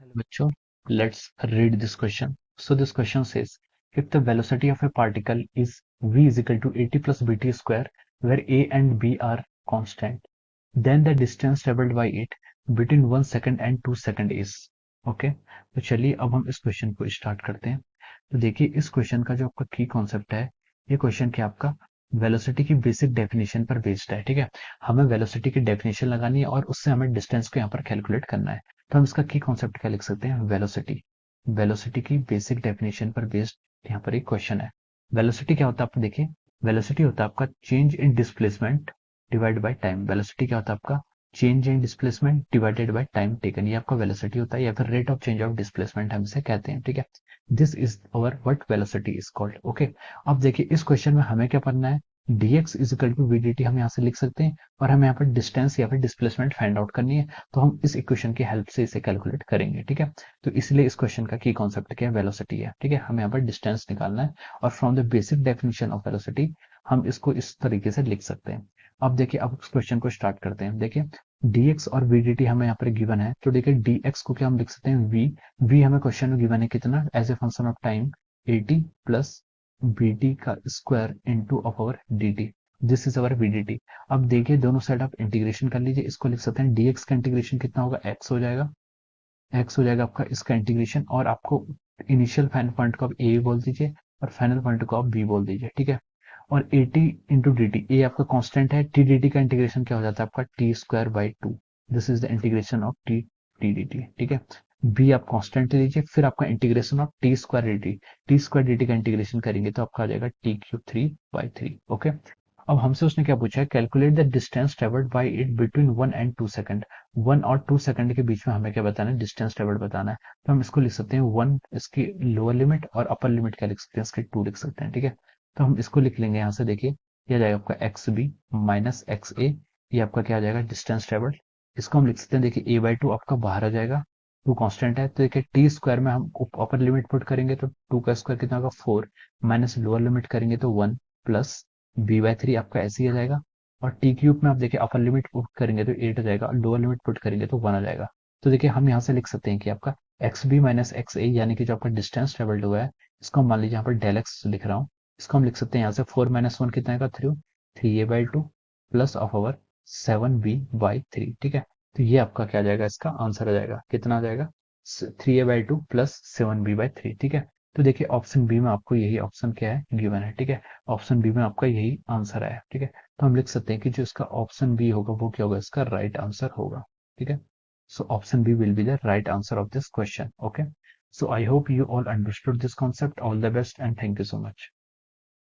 Hello, bachcho. Let's read this question. So this question says, if the velocity of a particle is v is equal to at plus bt square, where a and b are constant, then the distance traveled by it between 1 second and 2 second is. Okay, तो चलिए अब हम इस question को start करते हैं। तो देखिए इस क्वेश्चन का जो आपका की कॉन्सेप्ट है, ये क्वेश्चन क्या आपका वेलोसिटी की बेसिक डेफिनेशन पर बेस्ड है। ठीक है, हमें वेलोसिटी की डेफिनेशन लगानी है और उससे हमें डिस्टेंस को यहाँ पर कैलकुलेट करना है। तो हम इसका की कॉन्सेप्ट क्या लिख सकते हैं, वेलोसिटी। वेलोसिटी की बेसिक डेफिनेशन पर बेस्ड यहाँ पर एक क्वेश्चन है। वेलोसिटी क्या होता है आपको देखिए, वेलोसिटी होता है आपका change in displacement divide by time. Velocity क्या होता है आपका change in displacement divided by time taken, ये आपका वेलोसिटी होता है या फिर rate of change of displacement हम इसे कहते हैं। ठीक है, this is our what velocity is called. Okay, अब देखिए इस क्वेश्चन में हमें क्या पढ़ना है, dx is equal to vdt हम यहाँ से लिख सकते हैं और हमें यहाँ पर डिस्टेंस या फिर डिस्प्लेसमेंट फाइंड आउट करनी है। तो हम इस इक्वेशन की हेल्प से इसे कैलकुलेट करेंगे। ठीक है, तो इसलिए इस क्वेश्चन का की कॉन्सेप्ट क्या है, वेलोसिटी है। ठीक है, हमें यहाँ पर डिस्टेंस निकालना है और from the basic definition of velocity हम इसको इस तरीके से लिख सकते हैं। अब देखिए अब इस क्वेश्चन को स्टार्ट करते हैं। देखिए dx और vdt हमें यहाँ पर गिवन है, तो देखिए dx को क्या हम लिख सकते हैं v हमें क्वेश्चन में गिवन है कितना, as a function of time 80 plus bt का square into of our dt, this is our vdt। अब देखिए दोनों साइड आप इंटीग्रेशन कर लीजिए, इसको लिख सकते हैं dx का इंटीग्रेशन कितना होगा, x हो जाएगा, x हो जाएगा आपका इसका इंटीग्रेशन, और आपको इनिशियल फाइनल पॉइंट को आप a बोल दीजिए और फाइनल पॉइंट को आप b बोल दीजिए। ठीक है, और 80 इंटू डी टी, ए आपका कांस्टेंट है, टी डी टी का इंटीग्रेशन क्या हो जाता है आपका T square by two, this is the integration of T T D T. ठीक है, बी आप कांस्टेंट लीजिए, फिर आपका integration of T square D T, T square D T का इंटीग्रेशन करेंगे तो आपका आ जाएगा टी क्यूब 3/3। ओके, अब हमसे उसने क्या पूछा है, calculate the distance travelled by it between 1 and 2 second. 1 और 2 सेकंड के बीच में हमें क्या बताना है, डिस्टेंस ट्रेवल्ड बताना है। तो हम इसको लिख सकते हैं 1 इसकी लोअर लिमिट और अपर लिमिट क्या लिख सकते हैं, इसकी 2 लिख सकते हैं। ठीक है, तो हम इसको लिख लेंगे यहाँ से। देखिए ये आ जाएगा आपका एक्स बी माइनस एक्स ए, ये आपका क्या आ जाएगा डिस्टेंस ट्रेवल्ड। इसको हम लिख सकते हैं, देखिए a/2 आपका बाहर आ जाएगा, टू कांस्टेंट है, तो देखिए टी स्क्वायर में हम अपर लिमिट पुट करेंगे तो 2 का स्क्वायर कितना होगा 4, माइनस लोअर लिमिट करेंगे तो 1 प्लस b/3 आपका ऐसे ही आ जाएगा, और टी क्यूब में आप देखिए अपर लिमिट पुट करेंगे तो 8 आ जाएगा और लोअर लिमिट पुट करेंगे तो 1 आ जाएगा। तो देखिए हम यहाँ से लिख सकते हैं कि आपका एक्स बी माइनस एक्स ए यानी कि जो आपका डिस्टेंस ट्रेवल्ड हुआ है, इसको हम मान लीजिए यहाँ पर डेल एक्स लिख रहा हूँ, इसको हम लिख सकते हैं यहाँ से 4 माइनस 1 कितना आएगा 3, 3a/2 plus of over 7b/3। ठीक है, तो ये आपका क्या आ जाएगा, इसका आंसर आ जाएगा, कितना आ जाएगा 3a/2 प्लस 7b/3। ठीक है, तो देखिए ऑप्शन बी में आपको यही ऑप्शन क्या है गिवन है। ठीक है, ऑप्शन बी में आपका यही आंसर आया। ठीक है, तो हम लिख सकते हैं कि जो इसका ऑप्शन बी होगा वो क्या होगा, इसका राइट आंसर होगा। ठीक है, so option B will be the right answer of this question. Okay, so I hope you all understood this concept. All the best and thank you so much.